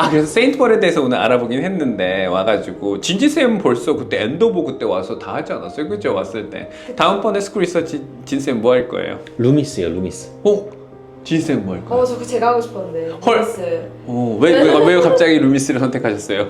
그래서 세인트폴에 대해서 오늘 알아보긴 했는데 와가지고 진지쌤 벌써 그때 엔도보 그때 와서 다 하지 않았어요? 그죠? 왔을 때 다음번에 스쿨 리서치 진쌤 뭐 할 거예요? 루미스요, 루미스. 진쌤 뭐 할 거예요? 저 제가 하고 싶었는데. 헐. 루미스. 왜 갑자기 루미스를 선택하셨어요?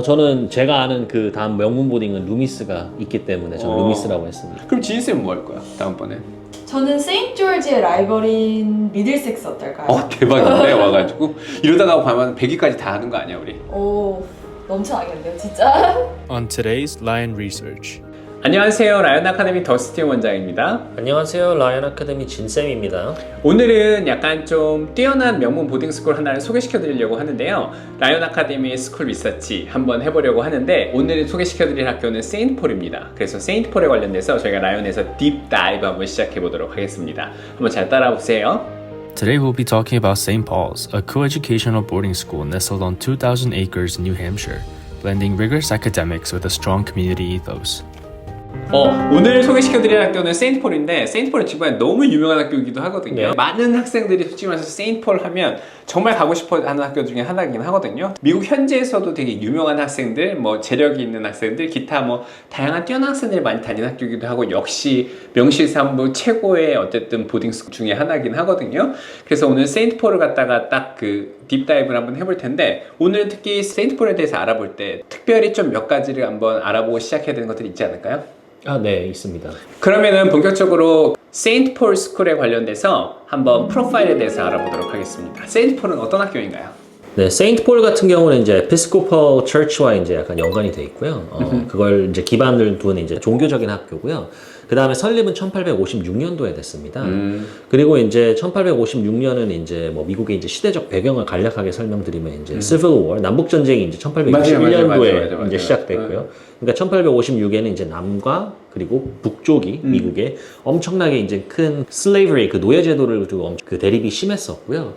저는 제가 아는 그 다음 명문 보딩은 루미스가 있기 때문에 저는 루미스라고 했습니다. 그럼 진쌤 뭐 할 거야? 다음번에? 저는 세인트 졸지의 라이벌인 미들섹스 어떨까요? 대박인데 와가지고 이러다가 가면 100위까지 다 하는 거 아니야 우리? 오, 넘쳐나겠는데요, 진짜? On today's Lion Research. 안녕하세요, 라이언 아카데미 더스틴 원장입니다. 안녕하세요, 라이언 아카데미 진쌤입니다. 오늘은 약간 좀 뛰어난 명문 보딩스쿨 하나를 소개시켜 드리려고 하는데요. 라이언 아카데미의 스쿨 리서치 한번 해보려고 하는데 오늘 소개시켜 드릴 학교는 세인트폴입니다. 그래서 세인트폴에 관련돼서 저희가 라이언에서 딥 다이브 한번 시작해 보도록 하겠습니다. 한번 잘 따라보세요. Today we'll be talking about St. Paul's, a co-educational boarding school nestled on 2,000 acres in New Hampshire, blending rigorous academics with a strong community ethos. 오늘 소개시켜드릴 학교는 세인트폴인데 세인트폴은 지금 너무 유명한 학교이기도 하거든요. 네. 많은 학생들이 솔직히 말해서 세인트폴 하면 정말 가고 싶어 하는 학교 중에 하나이긴 하거든요. 미국 현지에서도 되게 유명한 학생들, 뭐 재력이 있는 학생들, 기타 뭐 다양한 뛰어난 학생들이 많이 다니는 학교이기도 하고 역시 명실상부 최고의 어쨌든 보딩스쿨 중에 하나이긴 하거든요. 그래서 오늘 세인트폴을 갖다가 딱 그 딥다이브를 한번 해볼 텐데 오늘 특히 세인트폴에 대해서 알아볼 때 특별히 좀 몇 가지를 한번 알아보고 시작해야 되는 것들이 있지 않을까요? 네, 있습니다. 그러면은 본격적으로 세인트폴 스쿨에 관련돼서 한번 프로파일에 대해서 알아보도록 하겠습니다. 세인트폴은 어떤 학교인가요? 네, 세인트폴 같은 경우는 이제 에피스코펄 처치와 이제 약간 연관이 돼 있고요. 그걸 이제 기반을 둔 이제 종교적인 학교고요. 그 다음에 설립은 1856년도에 됐습니다. 그리고 이제 1856년은 이제 뭐 미국의 이제 시대적 배경을 간략하게 설명드리면 이제 Civil War, 남북 전쟁이 이제 1861년도에 이제 시작됐고요. 그러니까 1856에는 이제 남과 그리고 북쪽이 미국에 엄청나게 이제 큰 slavery 그 노예 제도를 두고 그 대립이 심했었고요.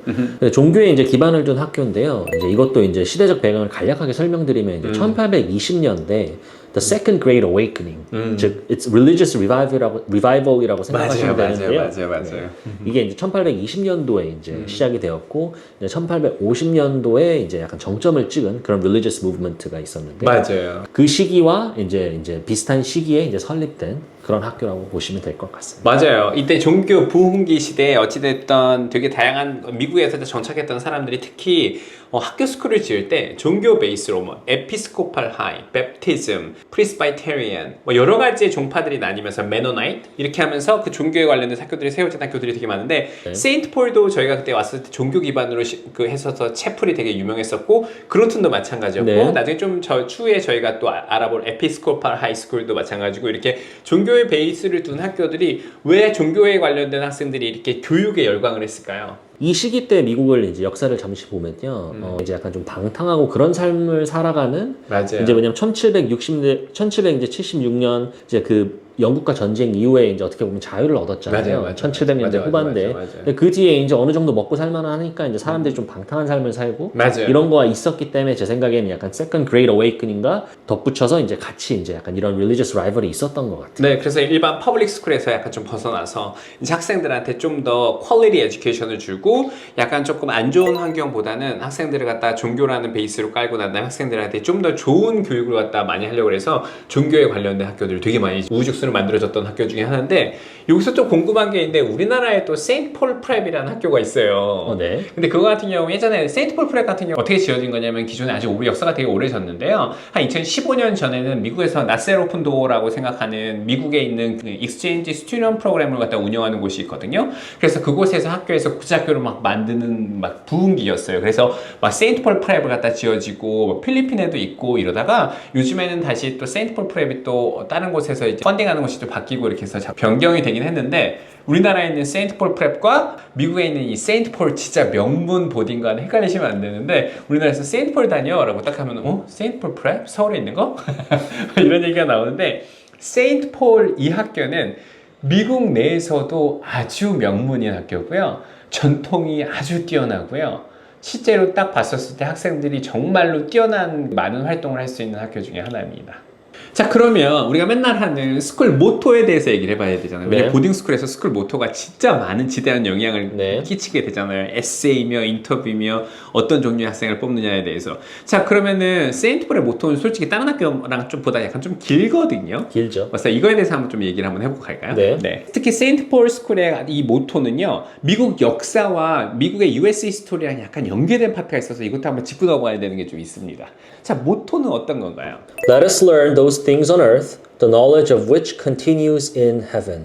종교에 이제 기반을 둔 학교인데요. 이제 이것도 이제 시대적 배경을 간략하게 설명드리면 이제 1820년대 The Second Great Awakening, 즉 It's Religious Revival이라고 생각하시면 되는데요. 맞아요. 이게 이제 1820년도에 이제 시작이 되었고, 이제 1850년도에 이제 약간 정점을 찍은 그런 Religious Movement가 있었는데, 맞아요. 그 시기와 이제 비슷한 시기에 이제 설립된 그런 학교라고 보시면 될 것 같습니다. 맞아요. 이때 종교 부흥기 시대에 어찌됐던 되게 다양한 미국에서 정착했던 사람들이 특히 학교 스쿨을 지을 때 종교 베이스로 뭐 에피스코팔 하이, 베프티즘, 프리스바이테리안 뭐 여러 가지의 종파들이 나뉘면서 메노나이트 이렇게 하면서 그 종교에 관련된 학교들이 세워진 학교들이 되게 많은데 네. 세인트폴도 저희가 그때 왔을 때 종교 기반으로 해서 채플이 되게 유명했었고 그로튼도 마찬가지였고 네. 나중에 좀 추후에 저희가 또 알아볼 에피스코팔 하이스쿨도 마찬가지고 이렇게 종교의 베이스를 둔 학교들이 왜 종교에 관련된 학생들이 이렇게 교육에 열광을 했을까요? 이 시기 때 미국을 이제 역사를 잠시 보면요, 이제 약간 좀 방탕하고 그런 삶을 살아가는, 맞아요. 이제 왜냐면 1776년 이제 그 영국과 전쟁 이후에 이제 어떻게 보면 자유를 얻었잖아요. 맞아요. 1700년대 후반대. 근데 그 뒤에 이제 어느 정도 먹고 살만하니까 이제 사람들이 좀 방탕한 삶을 살고 맞아요. 이런 거가 있었기 때문에 제 생각에는 약간 Second Great Awakening과 덧붙여서 이제 같이 이제 약간 이런 Religious Rivalry 있었던 것 같아요. 네, 그래서 일반 퍼블릭 스쿨에서 약간 좀 벗어나서 이제 학생들한테 좀 더 퀄리티 에듀케이션을 주고 약간 조금 안 좋은 환경보다는 학생들을 갖다 종교라는 베이스로 깔고 난 다음에 학생들한테 좀 더 좋은 교육을 갖다 많이 하려고 해서 종교에 관련된 학교들을 되게 많이 우후죽순을 만들어졌던 학교 중에 하나인데 여기서 좀 궁금한 게 있는데 우리나라에 또 세인트폴 프랩이라는 학교가 있어요. 네. 근데 그거 같은 경우 예전에 세인트폴 프랩 같은 경우 어떻게 지어진 거냐면 기존에 아주 우리 역사가 되게 오래졌는데요. 한 2015년 전에는 미국에서 나셀 오픈 도어라고 생각하는 미국에 있는 그 익스체인지 스튜던 프로그램을 갖다 운영하는 곳이 있거든요. 그래서 그곳에서 학교에서 구자학교를 막 만드는 막 부흥기였어요. 그래서 막 세인트폴 프랩을 갖다 지어지고 필리핀에도 있고 이러다가 요즘에는 다시 또 세인트폴 프랩이 또 다른 곳에서 이제 펀딩하는 곳이 또 바뀌고 이렇게 해서 변경이 되긴 했는데 우리나라에 있는 세인트폴 프랩과 미국에 있는 이 세인트폴 진짜 명문 보딩과는 헷갈리시면 안 되는데 우리나라에서 세인트폴 다녀 라고 딱 하면 세인트폴 프랩? 서울에 있는 거? 이런 얘기가 나오는데 세인트폴 이 학교는 미국 내에서도 아주 명문인 학교고요. 전통이 아주 뛰어나고요. 실제로 딱 봤었을 때 학생들이 정말로 뛰어난 많은 활동을 할 수 있는 학교 중에 하나입니다. 자, 그러면 우리가 맨날 하는 스쿨 모토에 대해서 얘기를 해봐야 되잖아요. 네. 왜냐면 보딩스쿨에서 스쿨 모토가 진짜 많은 지대한 영향을 네. 끼치게 되잖아요. 에세이며 인터뷰며 어떤 종류의 학생을 뽑느냐에 대해서. 자, 그러면은 세인트폴의 모토는 솔직히 다른 학교랑 좀 보다 약간 좀 길거든요. 길죠. 맞아요. 이거에 대해서 한번 좀 얘기를 한번 해보고 갈까요? 네. 특히 세인트폴 스쿨의 이 모토는요, 미국 역사와 미국의 US 히스토리랑 약간 연계된 파트가 있어서 이것도 한번 짚고 넘어가야 되는 게 좀 있습니다. 자, 모토는 어떤 건가요? Let us learn those things on earth, the knowledge of which continues in heaven.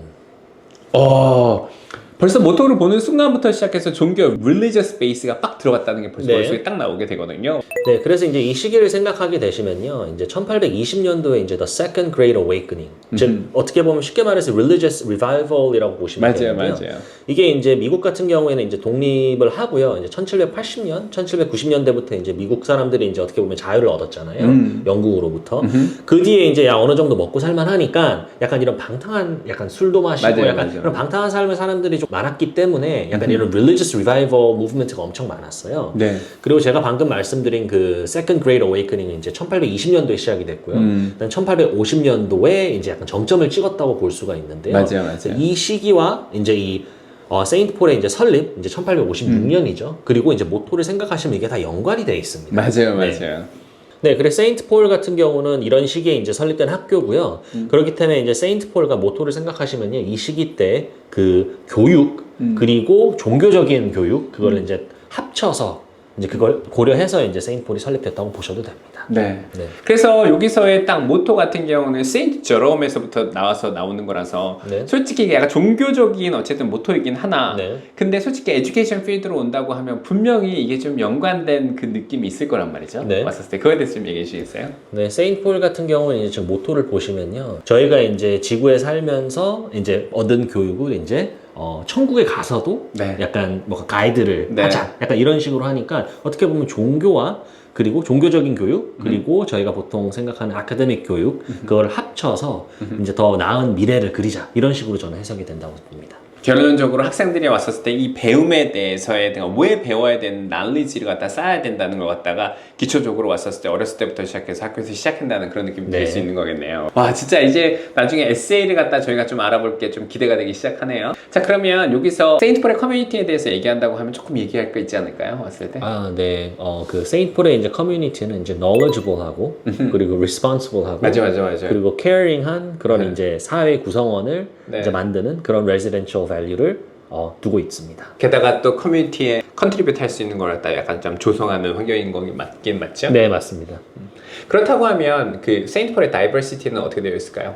벌써 모토를 보는 순간부터 시작해서 종교 religious base가 빡 들어갔다는 게 벌써 네. 머릿속에 딱 나오게 되거든요. 네, 그래서 이제 이 시기를 생각하게 되시면요, 이제 1820년도에 이제 the Second Great Awakening, 즉 어떻게 보면 쉽게 말해서 religious revival이라고 보시면 되는데요. 맞아요. 이게 이제 미국 같은 경우에는 이제 독립을 하고요, 이제 1780년, 1790년대부터 이제 미국 사람들이 이제 어떻게 보면 자유를 얻었잖아요, 영국으로부터. 그 뒤에 이제 야 어느 정도 먹고 살만하니까 약간 이런 방탕한, 약간 술도 마시고 맞아요, 약간 맞아요. 그런 방탕한 삶을 사람들이 좀 많았기 때문에 약간 이런 religious revival movement가 엄청 많았어요. 네. 그리고 제가 방금 말씀드린 그 Second Great Awakening은 이제 1820년도에 시작이 됐고요. 1850년도에 이제 약간 정점을 찍었다고 볼 수가 있는데요. 맞아요. 그래서 이 시기와 이제 이 세인트폴의 이제 설립, 이제 1856년이죠. 그리고 이제 모토를 생각하시면 이게 다 연관이 되어 있습니다. 맞아요. 네, 그래서 세인트폴 같은 경우는 이런 시기에 이제 설립된 학교고요. 그렇기 때문에 이제 세인트폴과 모토를 생각하시면요, 이 시기 때 그 교육 그리고 종교적인 교육 그걸 이제 합쳐서 이제 그걸 고려해서 이제 세인트폴이 설립됐다고 보셔도 됩니다. 네. 네. 그래서 여기서의 딱 모토 같은 경우는 세인트 저롬에서부터 나와서 나오는 거라서 네. 솔직히 이게 약간 종교적인 어쨌든 모토이긴 하나. 네. 근데 솔직히 에듀케이션 필드로 온다고 하면 분명히 이게 좀 연관된 그 느낌이 있을 거란 말이죠. 네. 왔었을 때 그거에 대해서 좀 얘기해 주시겠어요? 네, 세인트폴 같은 경우는 이제 지금 모토를 보시면요, 저희가 이제 지구에 살면서 이제 얻은 교육을 이제 천국에 가서도 네. 약간 뭐 가이드를 네. 하자, 약간 이런 식으로 하니까 어떻게 보면 종교와 그리고 종교적인 교육 그리고 저희가 보통 생각하는 아카데믹 교육 그걸 합쳐서 이제 더 나은 미래를 그리자, 이런 식으로 저는 해석이 된다고 봅니다. 결론적으로 학생들이 왔었을 때 이 배움에 대해서의 왜 배워야 되는 knowledge를 갖다 쌓아야 된다는 걸 갖다가 기초적으로 왔었을 때 어렸을 때부터 시작해서 학교에서 시작한다는 그런 느낌이 들 네. 수 있는 거겠네요. 와, 진짜 이제 나중에 에세이를 갖다 저희가 좀 알아볼 게 좀 기대가 되기 시작하네요. 자, 그러면 여기서 세인트폴의 커뮤니티에 대해서 얘기한다고 하면 조금 얘기할 거 있지 않을까요? 왔을 때? 네. 그 세인트폴의 이제 커뮤니티는 이제 knowledgeable하고 그리고 responsible하고 맞아. 그리고 caring한 그런 네. 이제 사회 구성원을 네. 이제 만드는 그런 residential value를 두고 있습니다. 게다가 또 커뮤니티에 컨트리뷰트 할 수 있는 걸 갖다 약간 좀 조성하는 환경인 거 맞긴 맞죠? 네, 맞습니다. 그렇다고 하면 그 세인트폴의 다이버시티는 어떻게 되어 있을까요?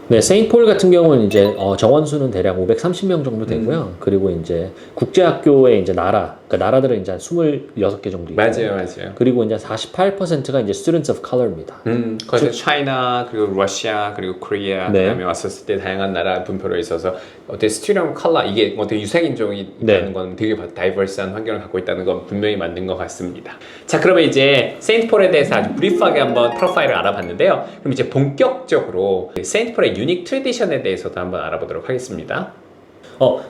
네, 세인트폴 같은 경우는 이제 정원 수는 대략 530명 정도 되고요. 그리고 이제 국제학교의 이제 그러니까 나라들은 이제 26개 정도 있고. 맞아요. 그리고 이제 48%가 이제 students of color입니다. 거기서 차이나 그리고 러시아 그리고 코리아 네. 그다음에 왔었을 때 다양한 나라 분포로 있어서 어떻게 스튜디엄 컬러 이게 어떻게 유색인종이 있다는 네. 건 되게 다이버스한 환경을 갖고 있다는 건 분명히 맞는 것 같습니다. 자, 그러면 이제 세인트폴에 대해서 아주 브리프하게 한번 프로파일을 알아봤는데요. 그럼 이제 본격적으로 세인트폴의 유닉 트래디션에 대해서도 한번 알아보도록 하겠습니다.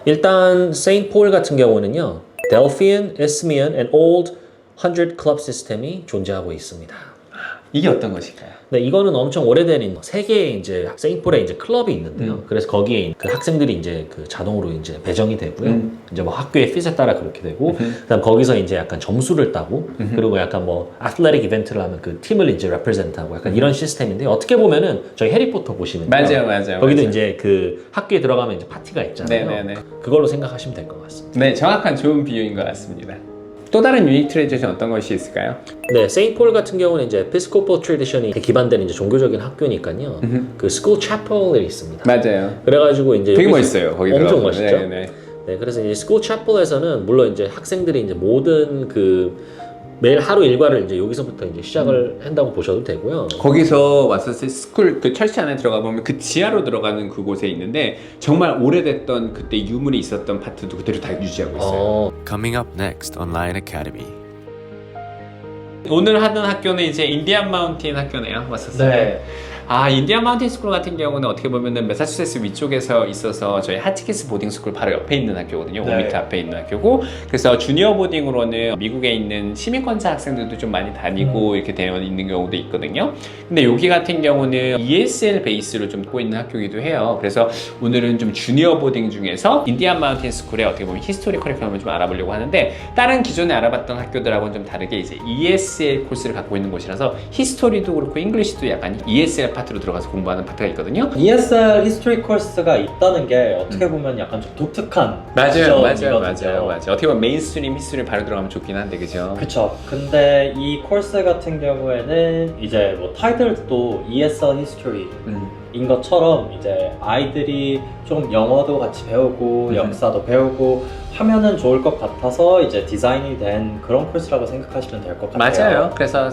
일단 세인트폴 같은 경우는요, Delphian, Isthmian, and Old 100 Club 시스템이 존재하고 있습니다. 이게 어떤 것일까요? 네, 이거는 엄청 오래된 세 개의 이제 세인트폴에 이제 클럽이 있는데요. 그래서 거기에 그 학생들이 이제 그 자동으로 이제 배정이 되고요. 이제 뭐 학교의 핏에 따라 그렇게 되고, 그다음 거기서 이제 약간 점수를 따고, 그리고 약간 뭐 아틀레틱 이벤트를 하면 그 팀을 이제 레프레젠트하고 약간 이런 시스템인데, 어떻게 보면은 저희 해리포터 보시면 맞아요. 거기도 이제 그 학교에 들어가면 이제 파티가 있잖아요. 네네네. 그걸로 생각하시면 될 것 같습니다. 네, 정확한 좋은 비유인 것 같습니다. 또 다른 유닉 트래디션 어떤 것이 있을까요? 네, 세인트폴 같은 경우는 이제 에피스코폴 트래디션이 기반된 이제 종교적인 학교니까요. 그 스쿨 채플이 있습니다. 맞아요. 그래가지고 이제 되게 여기서 멋있어요. 거기 엄청 들어가면. 멋있죠. 네네. 네, 그래서 이제 스쿨 채플에서는 물론 이제 학생들이 이제 모든 그 매일 하루 일과를 이제 여기서부터 이제 시작을 한다고 보셔도 되고요. 거기서 왔었을 때 스쿨 그 철치 안에 들어가 보면 그 지하로 들어가는 그곳에 있는데 정말 오래됐던 그때 유물이 있었던 파트도 그대로 다 유지하고 있어요. Coming up next on Lion Academy. 오늘 하던 학교는 이제 인디안 마운틴 학교네요. 왔었어요. 네. 인디안 마운틴 스쿨 같은 경우는 어떻게 보면은 매사추세츠 위쪽에서 있어서 저희 하트키스 보딩 스쿨 바로 옆에 있는 학교거든요. 네. 5m 앞에 있는 학교고, 그래서 주니어 보딩으로는 미국에 있는 시민권자 학생들도 좀 많이 다니고 이렇게 되어 있는 경우도 있거든요. 근데 여기 같은 경우는 ESL 베이스로 좀 갖고 있는 학교이기도 해요. 그래서 오늘은 좀 주니어 보딩 중에서 인디안 마운틴 스쿨의 어떻게 보면 히스토리 커리큘럼을 좀 알아보려고 하는데, 다른 기존에 알아봤던 학교들하고는 좀 다르게 이제 ESL 코스를 갖고 있는 곳이라서 히스토리도 그렇고 잉글리시도 약간 ESL 파트로 들어가서 공부하는 파트가 있거든요. ESL 히스토리 코र्스가 있다는 게 어떻게 보면 약간 좀 독특한 맞아요. 지점이거든요. 어떻게 보면 메인스트림 히스토리 바로 들어가면 좋긴 한데, 그죠? 그쵸. 근데 이 코र्스 같은 경우에는 이제 뭐 타이틀도 ESL 히스토리인 것처럼 이제 아이들이 좀 영어도 같이 배우고 역사도 배우고 하면은 좋을 것 같아서 이제 디자인이 된 그런 코र्스라고 생각하시면 될 것 같아요. 맞아요. 그래서